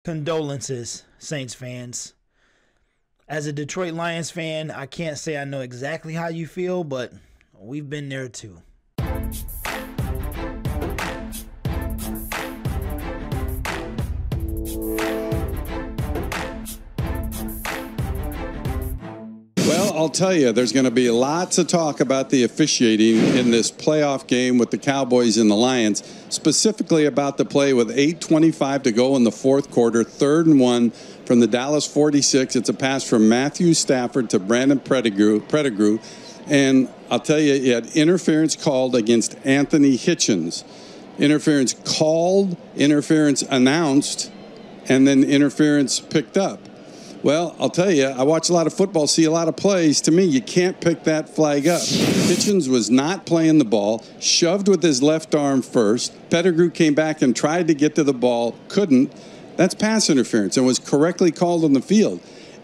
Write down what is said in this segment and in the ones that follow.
Condolences, Saints fans. As a Detroit Lions fan, I can't say I know exactly how you feel, but we've been there too. Well, I'll tell you, there's going to be lots of talk about the officiating in this playoff game with the Cowboys and the Lions, specifically about the play with 8:25 to go in the fourth quarter, 3rd and 1 from the Dallas 46. It's a pass from Matthew Stafford to Brandon Pettigrew. And I'll tell you, he had interference called against Anthony Hitchens. Interference called, interference announced, and then interference picked up. Well, I'll tell you, I watch a lot of football, see a lot of plays. To me, you can't pick that flag up. Hitchens was not playing the ball, shoved with his left arm first. Pettigrew came back and tried to get to the ball, couldn't. That's pass interference and was correctly called on the field.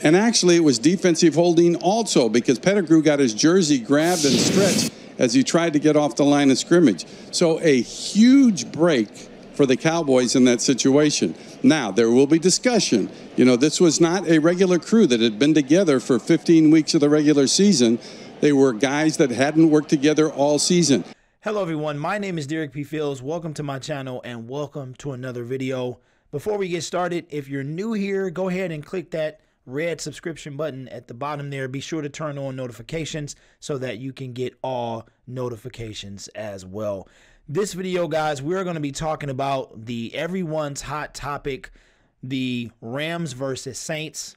And actually, it was defensive holding also because Pettigrew got his jersey grabbed and stretched as he tried to get off the line of scrimmage. So a huge break for the Cowboys in that situation. Now, there will be discussion. You know, this was not a regular crew that had been together for 15 weeks of the regular season. They were guys that hadn't worked together all season. Hello, everyone. My name is Derek P. Fields. Welcome to my channel and welcome to another video. Before we get started, if you're new here, go ahead and click that red subscription button at the bottom there. Be sure to turn on notifications so that you can get all notifications as well. This video, guys, we're going to be talking about the everyone's hot topic, the Rams versus Saints.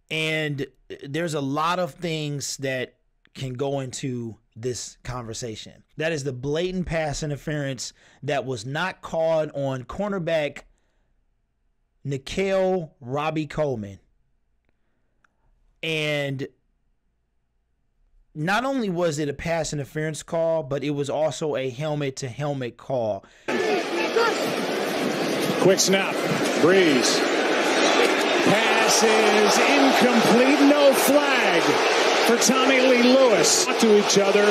And there's a lot of things that can go into this conversation. That is the blatant pass interference that was not called on cornerback Nikhil Robbie Coleman. And not only was it a pass interference call, but it was also a helmet-to-helmet call. Quick snap. Breeze. Pass is incomplete. No flag for Tommy Lee Lewis. To each other.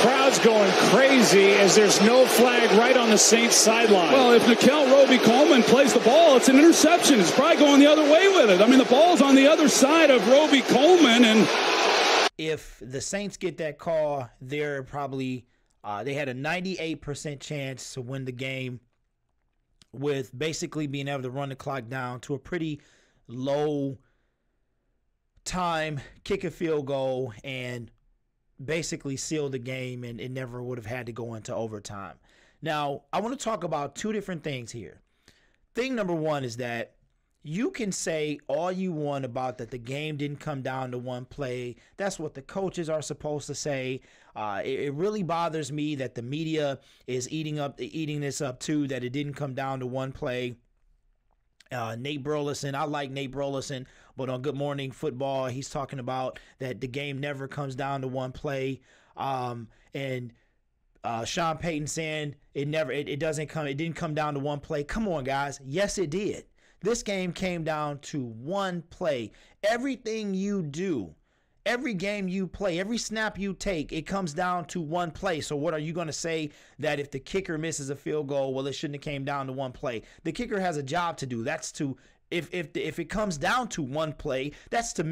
Crowd's going crazy as there's no flag right on the Saints sideline. Well, if Nikhil Roby Coleman plays the ball, it's an interception. It's probably going the other way with it. I mean, the ball's on the other side of Roby Coleman, and if the Saints get that call, they're probably they had a 98% chance to win the game with basically being able to run the clock down to a pretty low time, kick a field goal, and basically seal the game, and it never would have had to go into overtime. Now, I want to talk about two different things here. Thing number one is that you can say all you want about that the game didn't come down to one play. That's what the coaches are supposed to say. It really bothers me that the media is eating this up too, that it didn't come down to one play. Nate Burleson, I like Nate Burleson, but on Good Morning Football, he's talking about that the game never comes down to one play. And Sean Payton saying it didn't come down to one play. Come on, guys. Yes, it did. This game came down to one play. Everything you do, every game you play, every snap you take, it comes down to one play. So what are you going to say that if the kicker misses a field goal, well, it shouldn't have came down to one play? The kicker has a job to do. That's to, if it comes down to one play, that's to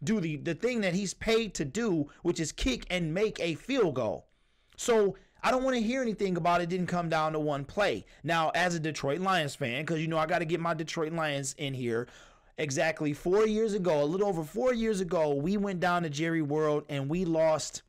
do the thing that he's paid to do, which is kick and make a field goal. So I don't want to hear anything about it didn't come down to one play. Now, as a Detroit Lions fan, because, you know, I got to get my Detroit Lions in here. Exactly 4 years ago, a little over 4 years ago, we went down to Jerry World and we lost.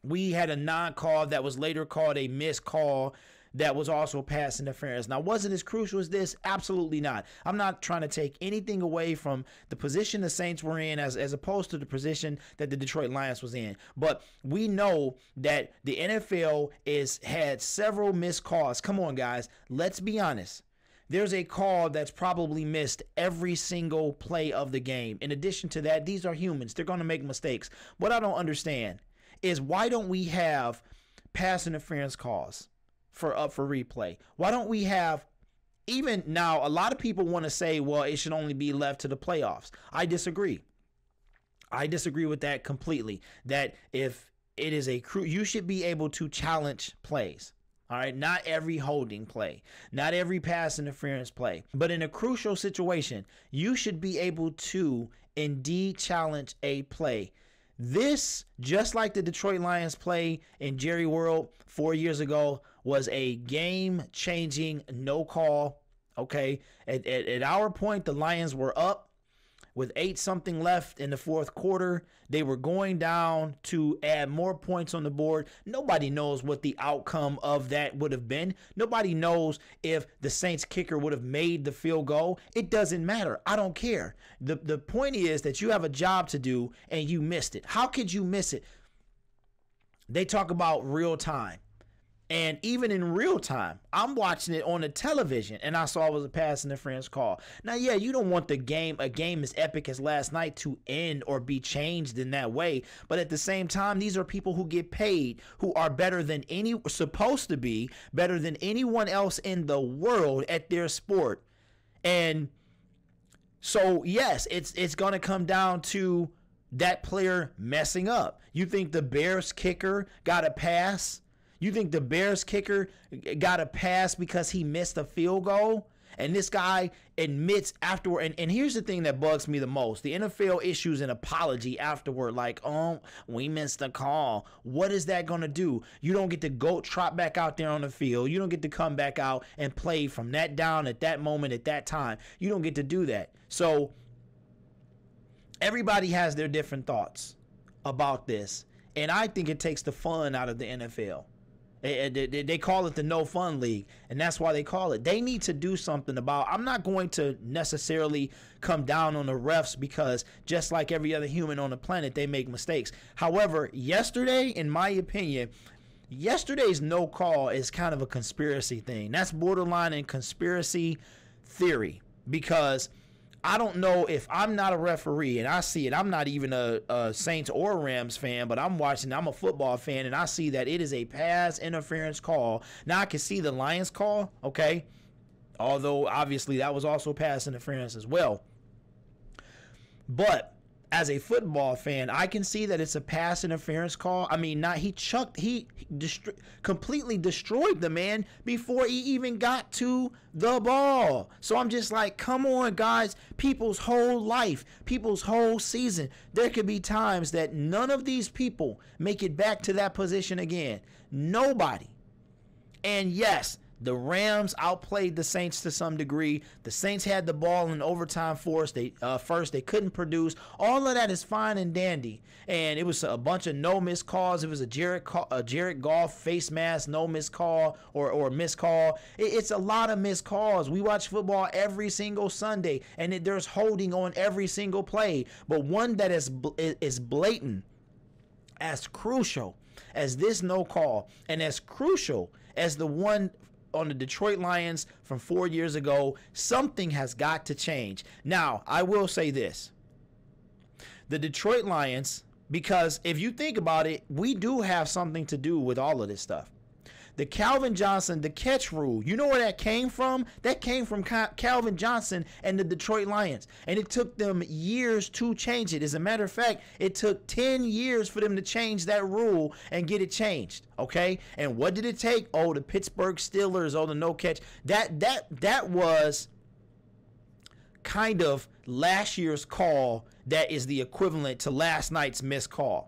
We had a non-call that was later called a missed call that was also pass interference. Now, was it as crucial as this? Absolutely not. I'm not trying to take anything away from the position the Saints were in as opposed to the position that the Detroit Lions was in. But we know that the NFL had several missed calls. Come on, guys. Let's be honest. There's a call that's probably missed every single play of the game. In addition to that, these are humans. They're going to make mistakes. What I don't understand is why don't we have pass interference calls for replay? Why don't we have, even now, a lot of people want to say, well, it should only be left to the playoffs. I disagree. I disagree with that completely. That if it is you should be able to challenge plays. All right, not every holding play, not every pass interference play, but in a crucial situation, you should be able to indeed challenge a play. This, just like the Detroit Lions play in Jerry World 4 years ago, was a game-changing no call. Okay, at our point, the Lions were up with 8-something left in the fourth quarter. They were going down to add more points on the board. Nobody knows what the outcome of that would have been. Nobody knows if the Saints kicker would have made the field goal. It doesn't matter. I don't care. The point is that you have a job to do and you missed it. How could you miss it? They talk about real time. And even in real time, I'm watching it on the television and I saw it was a pass interference call. Now, yeah, you don't want a game as epic as last night to end or be changed in that way. But at the same time, these are people who get paid, who are supposed to be better than anyone else in the world at their sport. And so, yes, it's going to come down to that player messing up. You think the Bears kicker got a pass? You think the Bears kicker got a pass because he missed a field goal? And this guy admits afterward. And here's the thing that bugs me the most. The NFL issues an apology afterward like, oh, we missed a call. What is that going to do? You don't get to go trot back out there on the field. You don't get to come back out and play from that down at that moment at that time. You don't get to do that. So everybody has their different thoughts about this. And I think it takes the fun out of the NFL. They call it the no fun league, and that's why they call it. They need to do something about. I'm not going to necessarily come down on the refs because just like every other human on the planet, they make mistakes. However, yesterday, in my opinion, yesterday's no call is kind of a conspiracy thing. That's borderline in conspiracy theory because I don't know if I'm not a referee and I see it. I'm not even a Saints or Rams fan, but I'm watching. I'm a football fan, and I see that it is a pass interference call. Now I can see the Lions call, okay? Although, obviously, that was also pass interference as well. But as a football fan, I can see that it's a pass interference call. I mean, he completely destroyed the man before he even got to the ball. So I'm just like, come on, guys. People's whole life, people's whole season, there could be times that none of these people make it back to that position again. Nobody. And yes, the Rams outplayed the Saints to some degree. The Saints had the ball in overtime first. They couldn't produce. All of that is fine and dandy. And it was a bunch of no missed calls. It was a Jared Goff face mask, no missed call or missed call. It's a lot of missed calls. We watch football every single Sunday, and there's holding on every single play. But one that is blatant, as crucial as this no call, and as crucial as the one on the Detroit Lions from 4 years ago, something has got to change. Now, I will say this. The Detroit Lions, because if you think about it, we do have something to do with all of this stuff. The Calvin Johnson, the catch rule, you know where that came from? That came from Calvin Johnson and the Detroit Lions. And it took them years to change it. As a matter of fact, it took 10 years for them to change that rule and get it changed. Okay? And what did it take? Oh, the Pittsburgh Steelers, the no catch. That was kind of last year's call that is the equivalent to last night's missed call.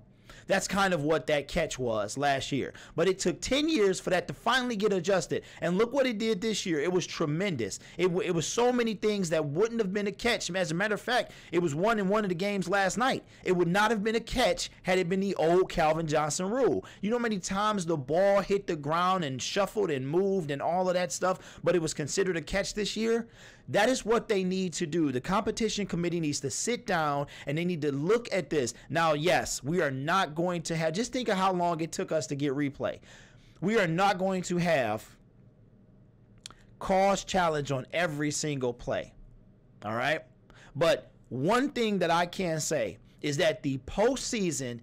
That's kind of what that catch was last year. But it took 10 years for that to finally get adjusted. And look what it did this year. It was tremendous. It was so many things that wouldn't have been a catch. As a matter of fact, it was one in one of the games last night. It would not have been a catch had it been the old Calvin Johnson rule. You know how many times the ball hit the ground and shuffled and moved and all of that stuff, but it was considered a catch this year? That is what they need to do. The competition committee needs to sit down and they need to look at this. Now, yes, we are not going to have, just think of how long it took us to get replay. We are not going to have calls challenge on every single play. All right? But one thing that I can say is that the postseason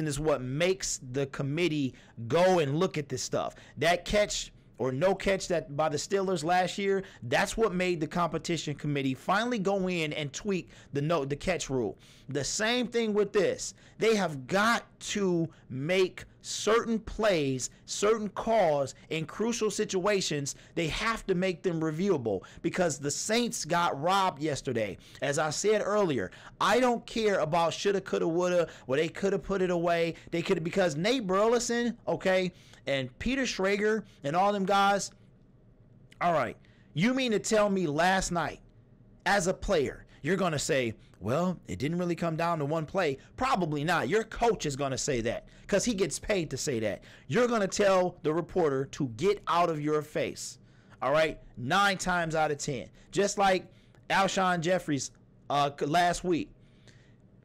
is what makes the committee go and look at this stuff. That catch or no catch that by the Steelers last year, that's what made the competition committee finally go in and tweak the catch rule. The same thing with this. They have got to make certain plays, certain calls in crucial situations, they have to make them reviewable because the Saints got robbed yesterday. As I said earlier, I don't care about shoulda, coulda, woulda, well, they could have put it away. They could have, because Nate Burleson, okay, and Peter Schrager and all them guys, all right, you mean to tell me last night, as a player, you're going to say, well, it didn't really come down to one play? Probably not. Your coach is going to say that because he gets paid to say that. You're going to tell the reporter to get out of your face. All right? 9 times out of 10. Just like Alshon Jeffries last week.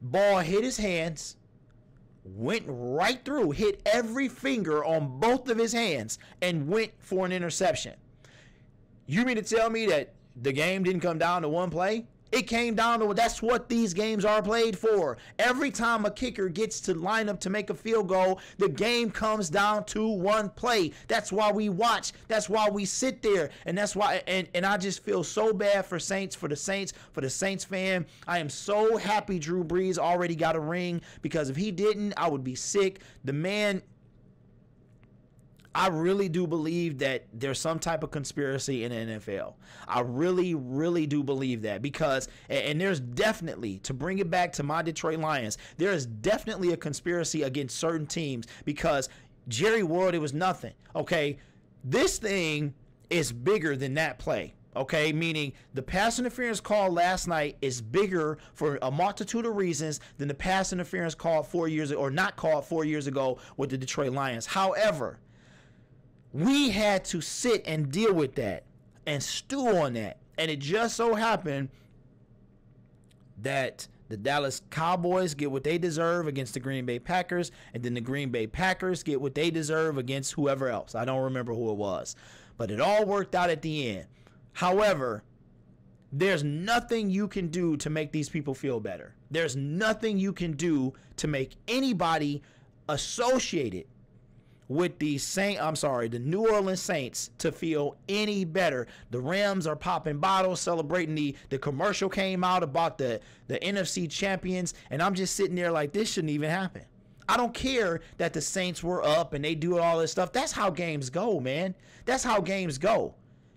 Ball hit his hands, went right through, hit every finger on both of his hands, and went for an interception. You mean to tell me that the game didn't come down to one play? It came down to, that's what these games are played for. Every time a kicker gets to line up to make a field goal, the game comes down to one play. That's why we watch. That's why we sit there. And that's why, and I just feel so bad for the Saints fan. I am so happy Drew Brees already got a ring, because if he didn't, I would be sick. The man, I really do believe that there's some type of conspiracy in the NFL. I really, really do believe that, because, and there's definitely, to bring it back to my Detroit Lions, there is definitely a conspiracy against certain teams, because Jerry World, it was nothing. Okay, this thing is bigger than that play. Okay, meaning the pass interference call last night is bigger for a multitude of reasons than the pass interference called 4 years ago, or not called 4 years ago with the Detroit Lions. However, we had to sit and deal with that and stew on that. And it just so happened that the Dallas Cowboys get what they deserve against the Green Bay Packers, and then the Green Bay Packers get what they deserve against whoever else. I don't remember who it was. But it all worked out at the end. However, there's nothing you can do to make these people feel better. There's nothing you can do to make anybody associated with the New Orleans Saints to feel any better. The Rams are popping bottles, celebrating the commercial came out about the NFC champions, and I'm just sitting there like, this shouldn't even happen. I don't care that the Saints were up and they do all this stuff. That's how games go, man. That's how games go.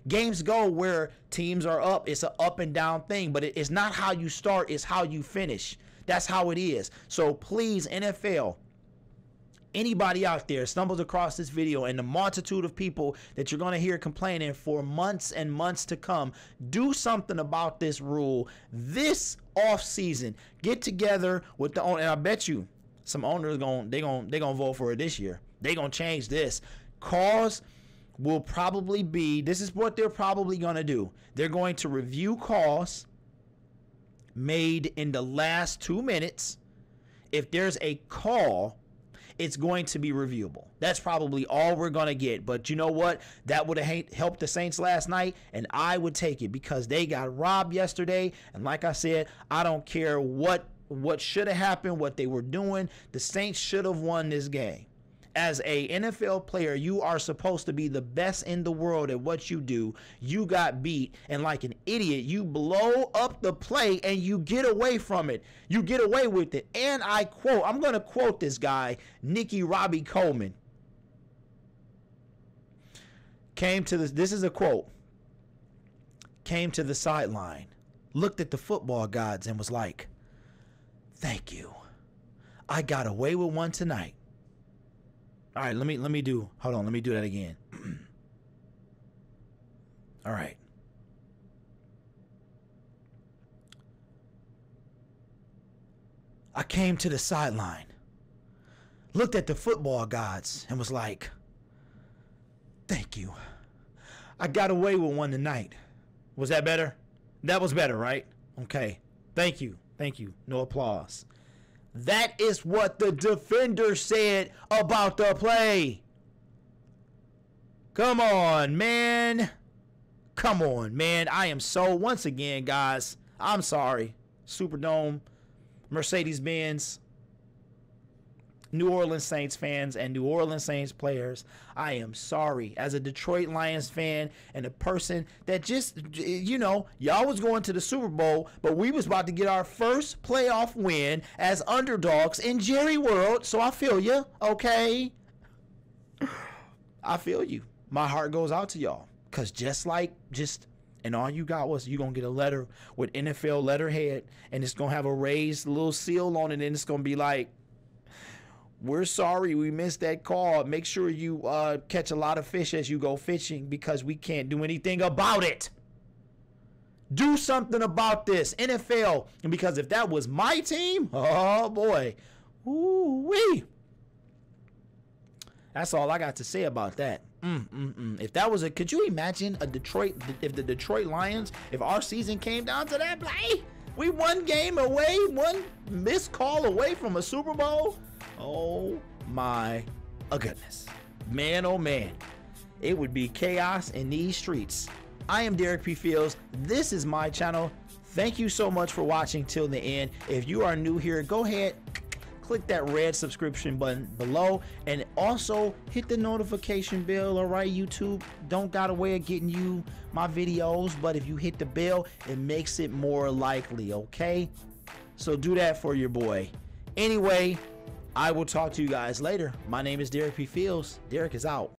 Games go where teams are up. It's an up and down thing, but it's not how you start, it's how you finish. That's how it is. So please, NFL, anybody out there stumbles across this video, and the multitude of people that you're going to hear complaining for months and months to come, do something about this rule this off season. Get together with the owner, and I bet you some owners they're gonna vote for it this year. They're gonna change this. Calls will probably be, this is what they're probably gonna do. They're going to review calls made in the last 2 minutes. If there's a call, it's going to be reviewable. That's probably all we're going to get. But you know what? That would have helped the Saints last night, and I would take it, because they got robbed yesterday. And like I said, I don't care what should have happened, what they were doing. The Saints should have won this game. As a NFL player, you are supposed to be the best in the world at what you do. You got beat, and like an idiot, you blow up the play and you get away from it. You get away with it. And I quote, I'm going to quote this guy, Nicky Robbie Coleman. This is a quote. Came to the sideline, looked at the football gods and was like, thank you. I got away with one tonight. All right, let me do that again. All right. I came to the sideline, looked at the football gods and was like, thank you. I got away with one tonight. Was that better? That was better, right? Okay. Thank you. Thank you. No applause. That is what the defender said about the play. Come on, man. Come on, man. I am so, once again, guys, I'm sorry. Superdome, Mercedes-Benz, New Orleans Saints fans and New Orleans Saints players, I am sorry. As a Detroit Lions fan and a person that just, y'all was going to the Super Bowl, but we was about to get our first playoff win as underdogs in Jerry World, so I feel you, okay? I feel you. My heart goes out to y'all. Because and all you got was, you going to get a letter with NFL letterhead, and it's going to have a raised little seal on it, and it's going to be like, we're sorry we missed that call. Make sure you catch a lot of fish as you go fishing, because we can't do anything about it. Do something about this, NFL. And because if that was my team, oh boy, ooh-wee. That's all I got to say about that. If that was could you imagine if the Detroit Lions, if our season came down to that play, we one game away, one missed call away from a Super Bowl? Oh my goodness. Man, oh man. It would be chaos in these streets. I am Derek P. Fields. This is my channel. Thank you so much for watching till the end. If you are new here, go ahead, click that red subscription button below, and also hit the notification bell. All right, YouTube don't got a way of getting you my videos, but if you hit the bell, it makes it more likely, okay? So do that for your boy. Anyway, I will talk to you guys later. My name is Derek P. Fields. Derek is out.